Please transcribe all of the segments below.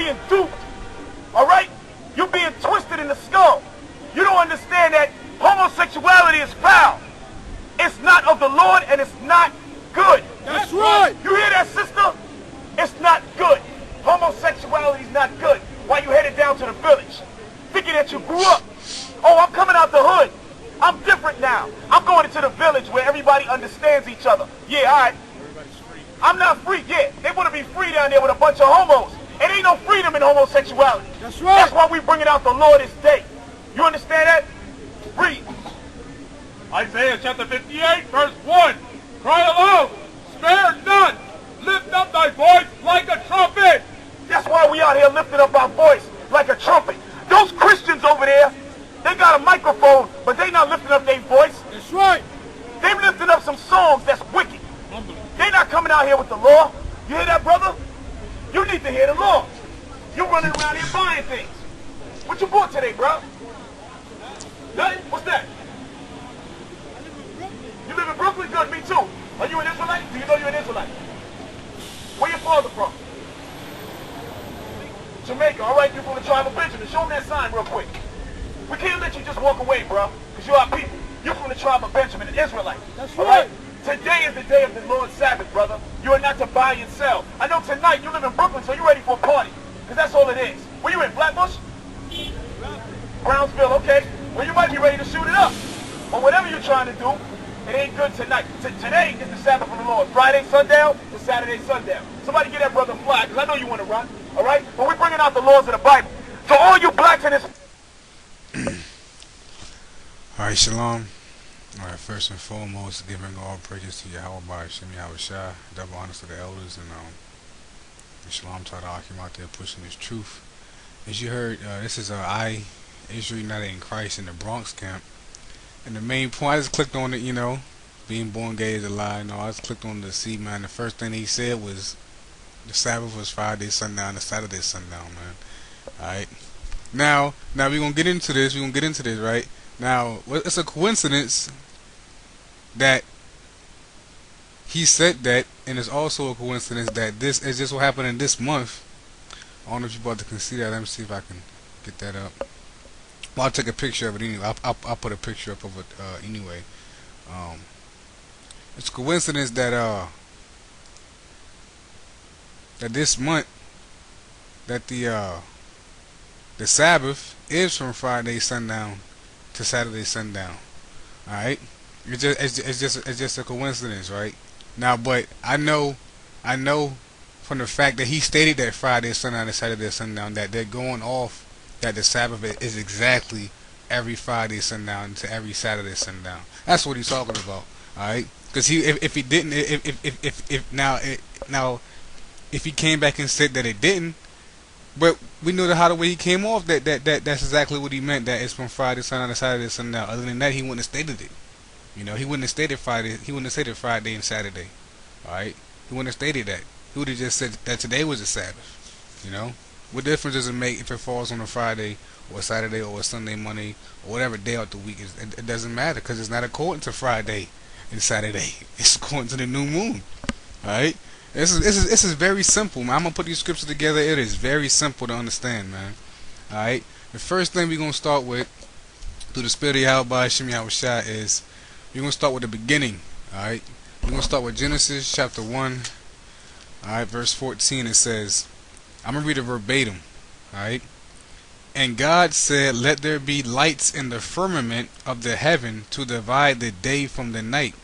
being duped. All right? You're being twisted in the skull. You don't understand that homosexuality is foul. It's not of the Lord and it's not good. That's right. You hear that, sister? It's not good. Homosexuality is not good. Why you headed down to the village? Thinking that you grew up. Oh, I'm coming out the hood. I'm different now. I'm going into the village where everybody understands each other. Yeah, all right. I'm not free. Yeah, they want to be free down there with a bunch of homos. It ain't no freedom in homosexuality. That's right. That's why we bringing out the law this day. You understand that? Read. Isaiah chapter 58, verse 1. Cry aloud, spare none. Lift up thy voice like a trumpet. That's why we out here lifting up our voice like a trumpet. Those Christians over there, they got a microphone, but they not lifting up their voice. That's right. They lifting up some songs that's wicked. They not coming out here with the law. You hear that, brother? You need to hear the law. You running around here buying things. What you bought today, bro? Nothing? What's that? You live in Brooklyn? Good, me too. Are you an Israelite? Do you know you're an Israelite? Where your father from? Jamaica. All right, you're from the tribe of Benjamin. Show them that sign real quick. We can't let you just walk away, bro, because you're our people. You're from the tribe of Benjamin, an Israelite. That's all right. Today is the day of the Lord's Sabbath, brother. You are not to buy and sell. I know tonight you live in Brooklyn, so you're ready for a party, because that's all it is. Where you in, Flatbush? Brownsville, okay. Well, you might be ready to shoot it up. Or whatever you're trying to do, it ain't good tonight. Today is the Sabbath of the Lord. Friday, sundown to Saturday, sundown. Somebody get that brother a flag, because I know you want to run, all right? But we're bringing out the laws of the Bible. So all you blacks in this... All right, shalom. All right, first and foremost, giving all praises to Yahweh by Hashem Yahweh Shai, double honors to the elders, and shalom to the Akim out there pushing this truth. As you heard, this is Israel United in Christ in the Bronx camp. And the main point, I just clicked on it, you know, being born gay is a lie. No, I just clicked on to see, man. The first thing he said was the Sabbath was Friday sundown to Saturday sundown, man. All right. Now we're gonna get into this. Right now, it's a coincidence that he said that, and it's also a coincidence that this is just what happened in this month. I don't know if you're about to consider that. Let me see if I can get that up. Well, I'll take a picture of it anyway. I'll put a picture up of it anyway. It's a coincidence that that this month that the Sabbath is from Friday sundown to Saturday sundown. All right, it's just a coincidence, right? Now, but I know from the fact that he stated that Friday sundown to Saturday sundown that they're going off that the Sabbath is exactly every Friday sundown to every Saturday sundown. That's what he's talking about. All right, because if he didn't, if he came back and said that it didn't, but we know how the way he came off that's exactly what he meant, that it's from Friday sundown to Saturday sundown. Other than that, he wouldn't have stated it. You know, he wouldn't have stated Friday. He wouldn't have stated Friday and Saturday. All right, he wouldn't have stated that. He would have just said that today was a Sabbath. You know, what difference does it make if it falls on a Friday or a Saturday or a Sunday, Monday, or whatever day out the week? It doesn't matter, because it's not according to Friday and Saturday. It's according to the new moon. All right. This is very simple, man. I'm gonna put these scriptures together. It is very simple to understand, man. All right. The first thing we're gonna start with, through the Spirit of Yahweh by Hashem Yahweh Shai, is we're gonna start with the beginning. All right. We're gonna start with Genesis chapter 1. All right, verse 14. It says, I'm gonna read it verbatim. All right. And God said, "Let there be lights in the firmament of the heaven to divide the day from the night,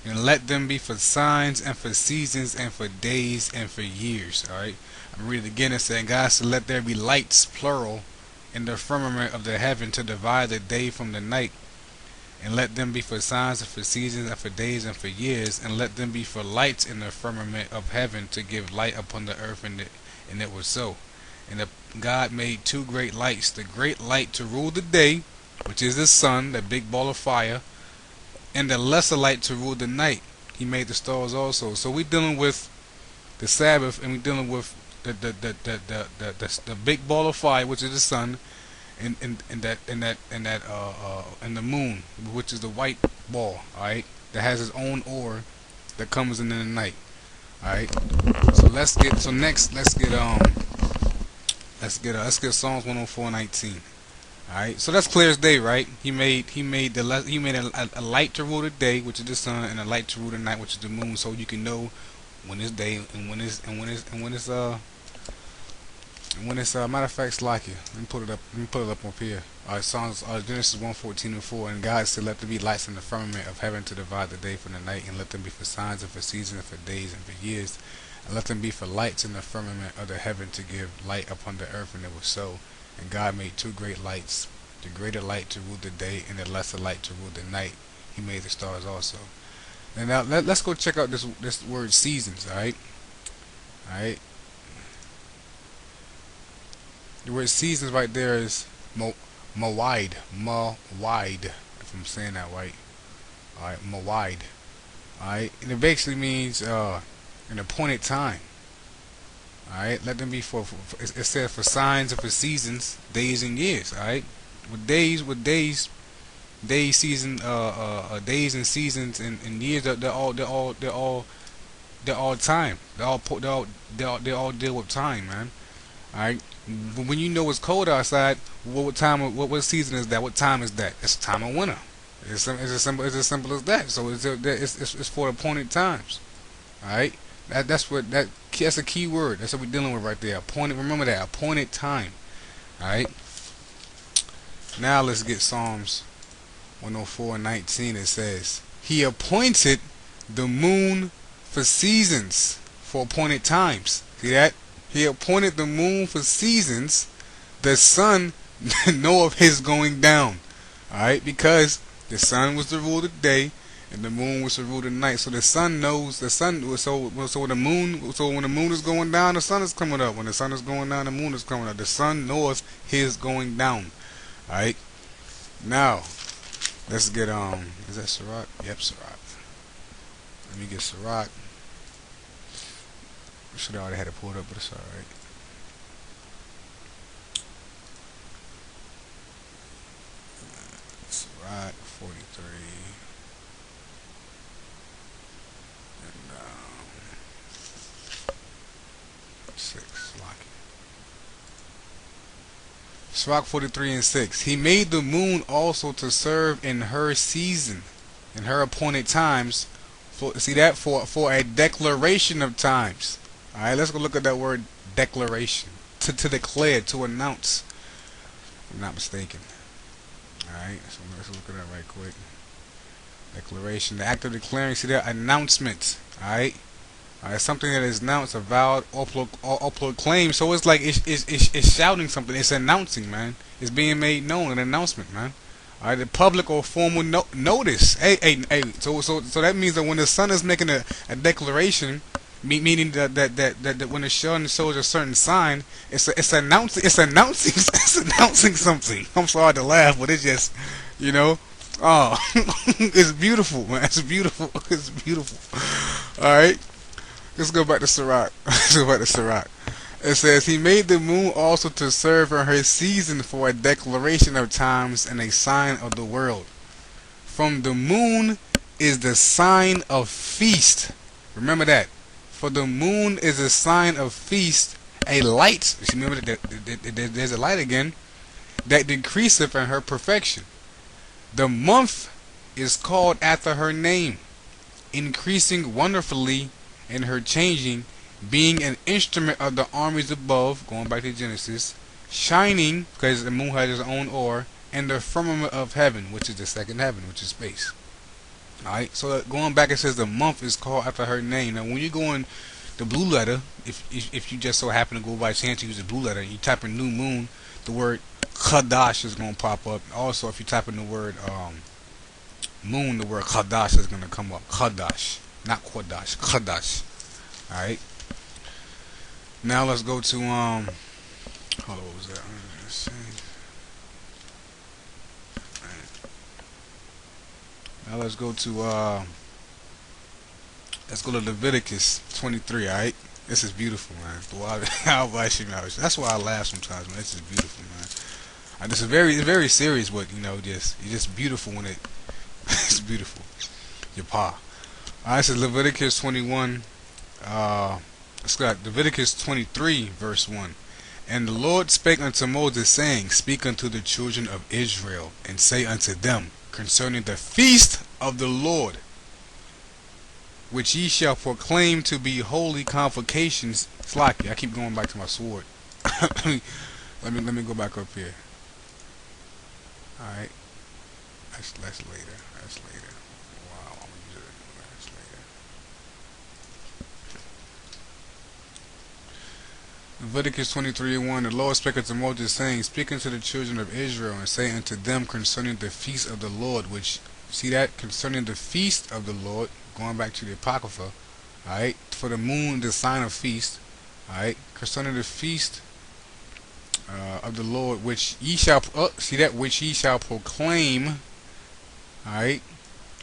and let them be for signs and for seasons and for days and for years." Alright, I'm reading it again. It said, God said, "Let there be lights," plural, "in the firmament of the heaven to divide the day from the night, and let them be for signs and for seasons and for days and for years, and let them be for lights in the firmament of heaven to give light upon the earth." And it was so. And God made two great lights, the great light to rule the day, which is the sun, that big ball of fire, and the lesser light to rule the night. He made the stars also. So we're dealing with the Sabbath, and we're dealing with the big ball of fire, which is the sun, and the moon, which is the white ball. All right, that has its own orb that comes in the night. All right. So next let's get Let's get Psalms 104:19. All right, so that's clear as day, right? He made a light to rule the day, which is the sun, and a light to rule the night, which is the moon, so you can know when it's day and when it's matter of fact, Slacky. Let me put it up here. Psalms Genesis 1:14-4, and God said, "Let there be lights in the firmament of heaven to divide the day from the night, and let them be for signs and for seasons and for days and for years, and let them be for lights in the firmament of the heaven to give light upon the earth." And it was so. And God made two great lights, the greater light to rule the day, and the lesser light to rule the night. He made the stars also. And now let's go check out this word seasons. All right. The word seasons right there is mawide, if I'm saying that right. All right, mawide. All right, and it basically means an appointed time. Alright, let them be it says for signs and for seasons, days and years. Alright, days and seasons and years. They're all time. They all deal with time, man. Alright, when you know it's cold outside, what what season is that? What time is that? It's time of winter. It's as simple as that. So it's for appointed times. Alright. That's a key word. That's what we're dealing with right there. Appointed. Remember that, appointed time. All right. Now let's get Psalms 104:19. It says, "He appointed the moon for seasons, for appointed times." See that? He appointed the moon for seasons. The sun know of his going down. All right, because the sun was to rule the day, and the moon was to rule the night. So the sun knows So when the moon is going down, the sun is coming up. When the sun is going down, the moon is coming up. The sun knows his going down. All right. Now let's get Is that Sirach? Yep, Sirach. Let me get Sirach. I should have already had it pulled up, but it's all right. Sirach 43. 6. Sirach 43:6. He made the moon also to serve in her season, in her appointed times. See that? For a declaration of times. Alright, let's go look at that word declaration. To declare, to announce. If I'm not mistaken. Alright, so let's look at that right quick. Declaration, the act of declaring. See that? Announcement. Alright. Something that is announced, avowed, or proclaimed. So it's like it's shouting something. It's announcing, man. It's being made known. An announcement, man. Alright, the public or formal notice. Hey. So that means that when the sun is making a declaration, meaning that when the sun shows a certain sign, it's announcing something. I'm sorry to laugh, but it's just, oh, it's beautiful, man. It's beautiful. It's beautiful. All right. Let's go back to Sirach. It says, "He made the moon also to serve in her season for a declaration of times and a sign of the world. From the moon is the sign of feast." Remember that. For the moon is a sign of feast, a light. Remember that there's a light again, that decreaseth in her perfection. The month is called after her name, increasing wonderfully in her changing, being an instrument of the armies above, going back to Genesis, shining, because the moon has its own orb, and the firmament of heaven, which is the second heaven, which is space. Alright, so going back, it says the month is called after her name. Now when you go in the blue letter, if you just so happen to go by chance to use the blue letter, you type in new moon, the word Kadash is going to pop up. Also, if you type in the word moon, the word Kadash is going to come up. Kadash. Not Quadash, Kadash. Alright. Now let's go to hold on, what was that? Now let's go to Leviticus 23, alright? This is beautiful, man. That's why I laugh sometimes, man. This is beautiful, man. This is very serious, but it's just beautiful when it's beautiful. Your pa. Alright, this is Leviticus 21. Let's go Leviticus 23, verse 1. And the Lord spake unto Moses, saying, Speak unto the children of Israel, and say unto them concerning the feast of the Lord, which ye shall proclaim to be holy convocations. Slacky, I keep going back to my sword. let me go back up here. Alright. That's later. That's later. Wow, I'm gonna use it. That's later. Leviticus 23:1. The Lord spake unto Moses, saying, Speak unto the children of Israel, and say unto them concerning the feast of the Lord, which, see that, concerning the feast of the Lord, going back to the Apocrypha, alright, for the moon, the sign of feast, alright, concerning the feast of the Lord, which ye shall, see that, which ye shall proclaim, alright,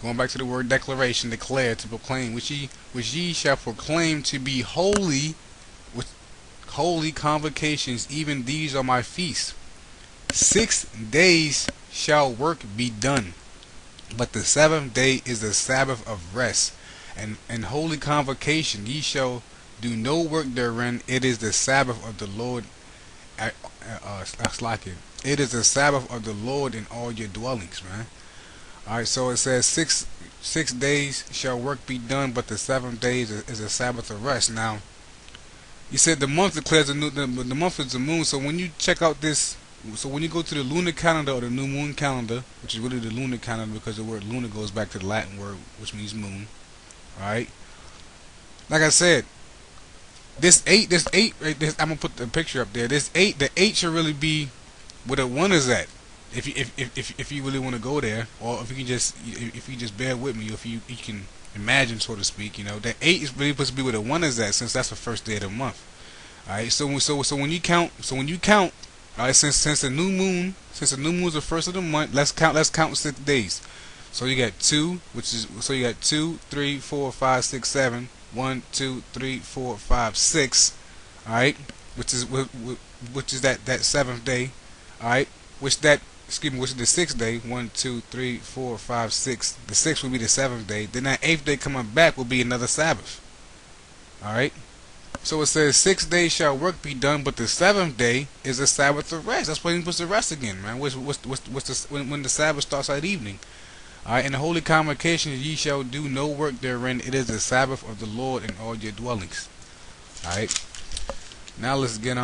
going back to the word declaration, declare, to proclaim, which ye shall proclaim to be holy, with holy convocations, even these are my feasts. 6 days shall work be done, but the 7th day is the Sabbath of rest, and holy convocation, ye shall do no work therein. It is the Sabbath of the Lord. It is the Sabbath of the Lord in all your dwellings, man. Alright, so it says six days shall work be done, but the 7th day is a Sabbath of rest. Now, you said the month declares the month is the moon. So when you check out this, so when you go to the lunar calendar or the new moon calendar, which is really the lunar calendar because the word lunar goes back to the Latin word which means moon. Alright, like I said, this 8 right there, I'm gonna put the picture up there. This 8, the 8 should really be where the 1 is at. If you really want to go there, or if you just bear with me, if you can imagine, so to speak, you know, that 8 is really supposed to be where the 1 is at, since that's the first day of the month. Alright, so when you count, alright, since the new moon is the first of the month, let's count 6 days. So you got 2, you got 2, 3, 4, 5, 6, 7. 1, 2, 3, 4, 5, 6. Alright, which is that 7th day. Alright, which is the 6th day. 1, 2, 3, 4, 5, 6. The 6th will be the 7th day. Then that 8th day coming back will be another Sabbath. Alright, so it says 6 days shall work be done, but the 7th day is a Sabbath of rest. That's when you're supposed to rest again, man. When the Sabbath starts at evening. Alright, in the holy convocations ye shall do no work therein. It is the Sabbath of the Lord in all your dwellings. Alright, now let's get